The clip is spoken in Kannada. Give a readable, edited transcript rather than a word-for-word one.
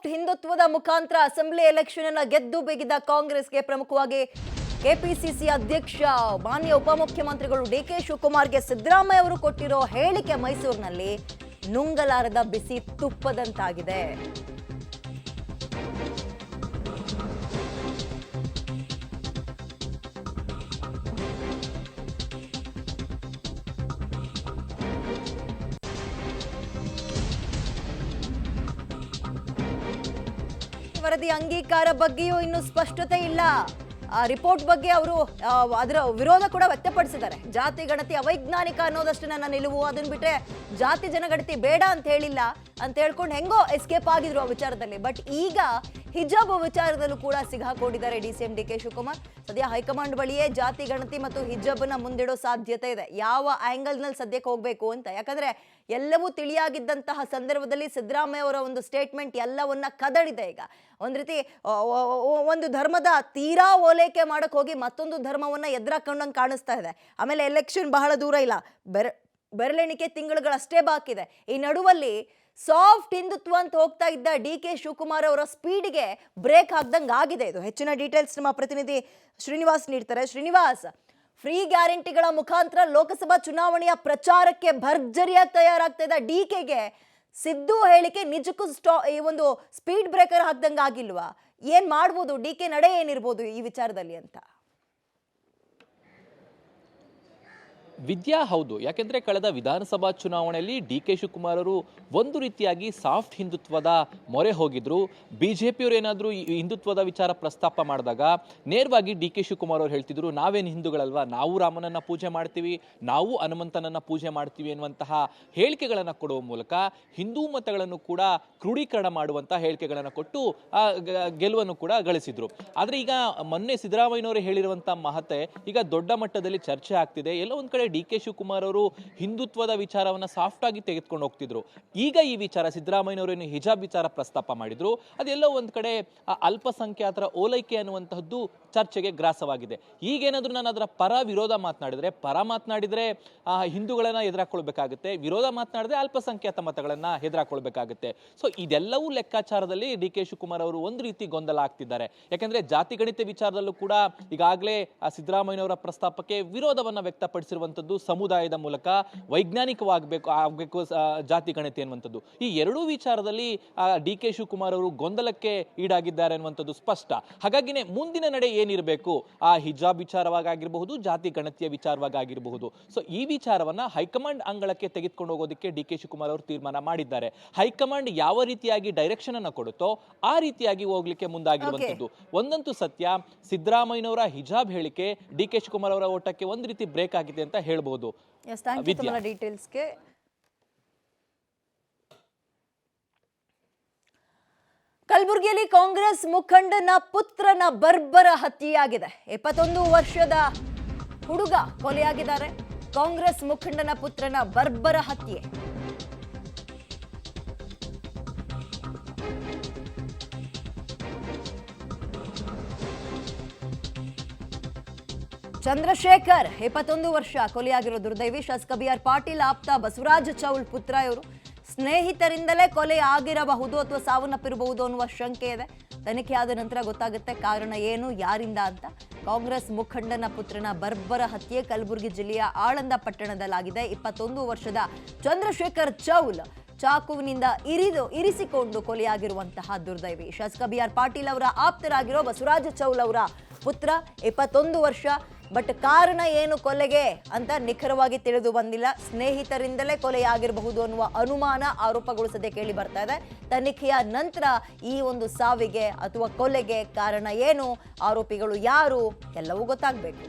ಸಾಫ್ಟ್ ಹಿಂದುತ್ವದ ಮುಖಾಂತರ ಅಸೆಂಬ್ಲಿ ಎಲೆಕ್ಷನ್ ಅನ್ನು ಗೆದ್ದು ಬಿಗಿದ ಕಾಂಗ್ರೆಸ್ಗೆ ಪ್ರಮುಖವಾಗಿ ಕೆಪಿಸಿಸಿ ಅಧ್ಯಕ್ಷ ಮಾನ್ಯ ಉಪಮುಖ್ಯಮಂತ್ರಿಗಳು ಡಿಕೆ ಶಿವಕುಮಾರ್ಗೆ ಸಿದ್ದರಾಮಯ್ಯ ಅವರು ಕೊಟ್ಟಿರೋ ಹೇಳಿಕೆ ಮೈಸೂರಿನಲ್ಲಿ ನುಂಗಲಾರದ ಬಿಸಿ ತುಪ್ಪದಂತಾಗಿದೆ. ವರದಿ ಅಂಗೀಕಾರ ಬಗ್ಗೆಯೂ ಇನ್ನು ಸ್ಪಷ್ಟತೆ ಇಲ್ಲ. ರಿಪೋರ್ಟ್ ಬಗ್ಗೆ ಅವರು ಅದರ ವಿರೋಧ ಕೂಡ ವ್ಯಕ್ತಪಡಿಸಿದ್ದಾರೆ. ಜಾತಿ ಗಣತಿ ಅವೈಜ್ಞಾನಿಕ ಅನ್ನೋದಷ್ಟು ನನ್ನ ನಿಲುವು, ಅದನ್ನ ಬಿಟ್ರೆ ಜಾತಿ ಜನಗಣತಿ ಬೇಡ ಅಂತ ಹೇಳಿಲ್ಲ ಅಂತ ಹೇಳ್ಕೊಂಡು ಹೆಂಗೋ ಎಸ್ಕೇಪ್ ಆಗಿದ್ರು ಆ ವಿಚಾರದಲ್ಲಿ. ಬಟ್ ಈಗ ಹಿಜಾಬ್ ವಿಚಾರದಲ್ಲೂ ಕೂಡ ಸಿಗಾಕೊಂಡಿದ್ದಾರೆ ಡಿಸಿಎಂ ಡಿಕೆ ಶಿವಕುಮಾರ್. ಸದ್ಯ ಹೈಕಮಾಂಡ್ ಬಳಿಯೇ ಜಾತಿ ಗಣತಿ ಮತ್ತು ಹಿಜಾಬ್ ನ ಮುಂದಿಡೋ ಸಾಧ್ಯತೆ ಇದೆ, ಯಾವ ಆಂಗಲ್ ನಲ್ಲಿ ಸದ್ಯಕ್ಕೆ ಹೋಗ್ಬೇಕು ಅಂತ. ಯಾಕಂದ್ರೆ ಎಲ್ಲವೂ ತಿಳಿಯಾಗಿದ್ದಂತಹ ಸಂದರ್ಭದಲ್ಲಿ ಸಿದ್ದರಾಮಯ್ಯ ಅವರ ಒಂದು ಸ್ಟೇಟ್ಮೆಂಟ್ ಎಲ್ಲವನ್ನ ಕದಡಿದೆ. ಈಗ ಒಂದ್ ರೀತಿ ಒಂದು ಧರ್ಮದ ತೀರಾ ಓಲೈಕೆ ಮಾಡಕ್ ಹೋಗಿ ಮತ್ತೊಂದು ಧರ್ಮವನ್ನ ಎದುರಾಕೊಂಡಂಗೆ ಕಾಣಿಸ್ತಾ ಇದೆ. ಆಮೇಲೆ ಎಲೆಕ್ಷನ್ ಬಹಳ ದೂರ ಇಲ್ಲ, ಬೆರಳೆಣಿಕೆ ತಿಂಗಳುಗಳಷ್ಟೇ ಬಾಕಿ ಇದೆ. ಈ ನಡುವಲ್ಲಿ ಸಾಫ್ಟ್ ಹಿಂದುತ್ವ ಅಂತ ಹೋಗ್ತಾ ಇದ್ದ ಡಿಕೆ ಶಿವಕುಮಾರ್ ಅವರ ಸ್ಪೀಡ್ಗೆ ಬ್ರೇಕ್ ಹಾಕ್ದಂಗೆ ಆಗಿದೆ. ಇದು ಹೆಚ್ಚಿನ ಡೀಟೇಲ್ಸ್ ನಮ್ಮ ಪ್ರತಿನಿಧಿ ಶ್ರೀನಿವಾಸ್ ನೀಡ್ತಾರೆ. ಶ್ರೀನಿವಾಸ್, ಫ್ರೀ ಗ್ಯಾರಂಟಿಗಳ ಮುಖಾಂತರ ಲೋಕಸಭಾ ಚುನಾವಣೆಯ ಪ್ರಚಾರಕ್ಕೆ ಭರ್ಜರಿಯಾಗಿ ತಯಾರಾಗ್ತಾ ಇದ್ದ ಡಿಕೆಗೆ ಸಿದ್ದು ಹೇಳಿಕೆ ನಿಜಕ್ಕೂ ಈ ಒಂದು ಸ್ಪೀಡ್ ಬ್ರೇಕರ್ ಹಾಕ್ದಂಗೆ ಆಗಿಲ್ವಾ? ಏನ್ ಮಾಡ್ಬೋದು, ಡಿಕೆ ನಡೆ ಏನಿರ್ಬೋದು ಈ ವಿಚಾರದಲ್ಲಿ ಅಂತ? ವಿದ್ಯಾ, ಹೌದು. ಯಾಕೆಂದರೆ ಕಳೆದ ವಿಧಾನಸಭಾ ಚುನಾವಣೆಯಲ್ಲಿ ಡಿ ಕೆ ಶಿವಕುಮಾರ್ ಅವರು ಒಂದು ರೀತಿಯಾಗಿ ಸಾಫ್ಟ್ ಹಿಂದುತ್ವದ ಮೊರೆ ಹೋಗಿದ್ರು. ಬಿಜೆಪಿಯವರು ಏನಾದರೂ ಹಿಂದುತ್ವದ ವಿಚಾರ ಪ್ರಸ್ತಾಪ ಮಾಡಿದಾಗ ನೇರವಾಗಿ ಡಿ ಕೆ ಶಿವಕುಮಾರ್ ಅವರು ಹೇಳ್ತಿದ್ರು, ನಾವೇನು ಹಿಂದೂಗಳಲ್ವಾ, ನಾವು ರಾಮನನ್ನ ಪೂಜೆ ಮಾಡ್ತೀವಿ, ನಾವು ಹನುಮಂತನನ್ನ ಪೂಜೆ ಮಾಡ್ತೀವಿ ಎನ್ನುವಂತಹ ಹೇಳಿಕೆಗಳನ್ನು ಕೊಡುವ ಮೂಲಕ ಹಿಂದೂ ಮತಗಳನ್ನು ಕೂಡ ಕ್ರೋಢೀಕರಣ ಮಾಡುವಂತಹ ಹೇಳಿಕೆಗಳನ್ನು ಕೊಟ್ಟು ಗೆಲುವನ್ನು ಕೂಡ ಗಳಿಸಿದ್ರು. ಆದರೆ ಈಗ ಮೊನ್ನೆ ಸಿದ್ದರಾಮಯ್ಯನವರು ಹೇಳಿರುವಂಥ ಮಹತೆ ಈಗ ದೊಡ್ಡ ಮಟ್ಟದಲ್ಲಿ ಚರ್ಚೆ ಆಗ್ತಿದೆ. ಎಲ್ಲ ಒಂದು ಕಡೆ ಡಿ ಕೆ ಶಿವಕುಮಾರ್ ಅವರು ಹಿಂದುತ್ವದ ವಿಚಾರವನ್ನ ಸಾಫ್ಟ್ ಆಗಿ ತೆಗೆದುಕೊಂಡು ಹೋಗ್ತಿದ್ರು. ಈಗ ಈ ವಿಚಾರ ಸಿದ್ದರಾಮಯ್ಯನವರು ಏನು ಹಿಜಾಬ್ ವಿಚಾರ ಪ್ರಸ್ತಾಪ ಮಾಡಿದ್ರು, ಅದೆಲ್ಲೋ ಒಂದ್ ಕಡೆ ಅಲ್ಪಸಂಖ್ಯಾತರ ಓಲೈಕೆ ಅನ್ನುವಂತಹದ್ದು ಚರ್ಚೆಗೆ ಗ್ರಾಸವಾಗಿದೆ. ಈಗೇನಾದ್ರೂ ನಾನು ಅದರ ವಿರೋಧ ಮಾತನಾಡಿದ್ರೆ ಹಿಂದೂಗಳನ್ನ ಎದುರಾಕೊಳ್ಬೇಕಾಗುತ್ತೆ, ವಿರೋಧ ಮಾತನಾಡಿದ್ರೆ ಅಲ್ಪಸಂಖ್ಯಾತ ಮತಗಳನ್ನ ಎದುರಾಕೊಳ್ಬೇಕಾಗುತ್ತೆ. ಸೊ ಇದೆಲ್ಲವೂ ಲೆಕ್ಕಾಚಾರದಲ್ಲಿ ಡಿ ಕೆ ಶಿವಕುಮಾರ್ ಅವರು ಒಂದು ರೀತಿ ಗೊಂದಲ ಆಗ್ತಿದ್ದಾರೆ. ಯಾಕಂದ್ರೆ ಜಾತಿ ಗಣಿತ ವಿಚಾರದಲ್ಲೂ ಕೂಡ ಈಗಾಗಲೇ ಸಿದ್ದರಾಮಯ್ಯನವರ ಪ್ರಸ್ತಾಪಕ್ಕೆ ವಿರೋಧವನ್ನ ವ್ಯಕ್ತಪಡಿಸಿರುವಂತದ್ದು ಸಮುದಾಯದ ಮೂಲಕ ವೈಜ್ಞಾನಿಕವಾಗಬೇಕು ಜಾತಿ ಗಣತಿ ಅನ್ನುವಂಥದ್ದು. ಈ ಎರಡೂ ವಿಚಾರದಲ್ಲಿ ಡಿ ಕೆ ಶಿವಕುಮಾರ್ ಅವರು ಗೊಂದಲಕ್ಕೆ ಈಡಾಗಿದ್ದಾರೆ ಅನ್ನುವಂಥದ್ದು ಸ್ಪಷ್ಟ. ಹಾಗಾಗಿನೇ ಮುಂದಿನ ನಡೆ ಏನಿರಬೇಕು, ಆ ಹಿಜಾಬ್ ವಿಚಾರವಾಗಿರಬಹುದು, ಜಾತಿ ಗಣತಿಯ ವಿಚಾರವಾಗಿರಬಹುದು. ಸೊ ಈ ವಿಚಾರವನ್ನ ಹೈಕಮಾಂಡ್ ಅಂಗಳಕ್ಕೆ ತೆಗೆದುಕೊಂಡು ಹೋಗೋದಕ್ಕೆ ಡಿ ಕೆ ಶಿವಕುಮಾರ್ ಅವರು ತೀರ್ಮಾನ ಮಾಡಿದ್ದಾರೆ. ಹೈಕಮಾಂಡ್ ಯಾವ ರೀತಿಯಾಗಿ ಡೈರೆಕ್ಷನ್ ಅನ್ನ ಕೊಡುತ್ತೋ ಆ ರೀತಿಯಾಗಿ ಹೋಗ್ಲಿಕ್ಕೆ ಮುಂದಾಗಿರುವಂತದ್ದು. ಒಂದಂತೂ ಸತ್ಯ, ಸಿದ್ದರಾಮಯ್ಯನವರ ಹಿಜಾಬ್ ಹೇಳಿಕೆ ಡಿ ಕೆ ಶಿವಕುಮಾರ್ ಅವರ ಓಟಕ್ಕೆ ಒಂದು ರೀತಿ ಬ್ರೇಕ್ ಆಗಿದೆ ಅಂತ ಹೇಳ್ಬಹುದು. ಕಲಬುರಗಿಯಲ್ಲಿ ಕಾಂಗ್ರೆಸ್ ಮುಖಂಡನ ಪುತ್ರನ ಬರ್ಬರ ಹತ್ಯೆಯಾಗಿದೆ. 21 ವರ್ಷದ ಹುಡುಗ ಕೊಲೆಯಾಗಿದ್ದಾರೆ. ಕಾಂಗ್ರೆಸ್ ಮುಖಂಡನ ಪುತ್ರನ ಬರ್ಬರ ಹತ್ಯೆ. ಚಂದ್ರಶೇಖರ್ 21 ವರ್ಷ ಕೊಲೆಯಾಗಿರೋ ದುರ್ದೈವಿ. ಶಾಸಕ BR ಪಾಟೀಲ್ ಆಪ್ತ ಬಸವರಾಜ ಚೌಲ್ ಪುತ್ರ ಇವರು. ಸ್ನೇಹಿತರಿಂದಲೇ ಕೊಲೆ ಆಗಿರಬಹುದು ಅಥವಾ ಸಾವನ್ನಪ್ಪಿರಬಹುದು ಅನ್ನುವ ಶಂಕೆ ಇದೆ. ತನಿಖೆ ಆದ ನಂತರ ಗೊತ್ತಾಗುತ್ತೆ ಕಾರಣ ಏನು, ಯಾರಿಂದ ಅಂತ. ಕಾಂಗ್ರೆಸ್ ಮುಖಂಡನ ಪುತ್ರನ ಬರ್ಬರ ಹತ್ಯೆ ಕಲಬುರಗಿ ಜಿಲ್ಲೆಯ ಆಳಂದ ಪಟ್ಟಣದಲ್ಲಾಗಿದೆ. 21 ವರ್ಷದ ಚಂದ್ರಶೇಖರ್ ಚೌಲ್ ಚಾಕುವಿನಿಂದ ಇರಿಸಿಕೊಂಡು ಕೊಲೆಯಾಗಿರುವಂತಹ ದುರ್ದೈವಿ. ಶಾಸಕ BR ಪಾಟೀಲ್ ಅವರ ಆಪ್ತರಾಗಿರೋ ಬಸವರಾಜ ಚೌಲ್ ಅವರ ಪುತ್ರ, 21 ವರ್ಷ. ಬಟ್ ಕಾರಣ ಏನು ಕೊಲೆಗೆ ಅಂತ ನಿಖರವಾಗಿ ತಿಳಿದು ಬಂದಿಲ್ಲ. ಸ್ನೇಹಿತರಿಂದಲೇ ಕೊಲೆಯಾಗಿರಬಹುದು ಅನ್ನುವ ಅನುಮಾನ, ಆರೋಪಗಳು ಸದ್ಯ ಕೇಳಿ ಬರ್ತಾ ಇದೆ. ತನಿಖೆಯ ನಂತರ ಈ ಒಂದು ಸಾವಿಗೆ ಅಥವಾ ಕೊಲೆಗೆ ಕಾರಣ ಏನು, ಆರೋಪಿಗಳು ಯಾರು, ಎಲ್ಲವೂ ಗೊತ್ತಾಗಬೇಕು.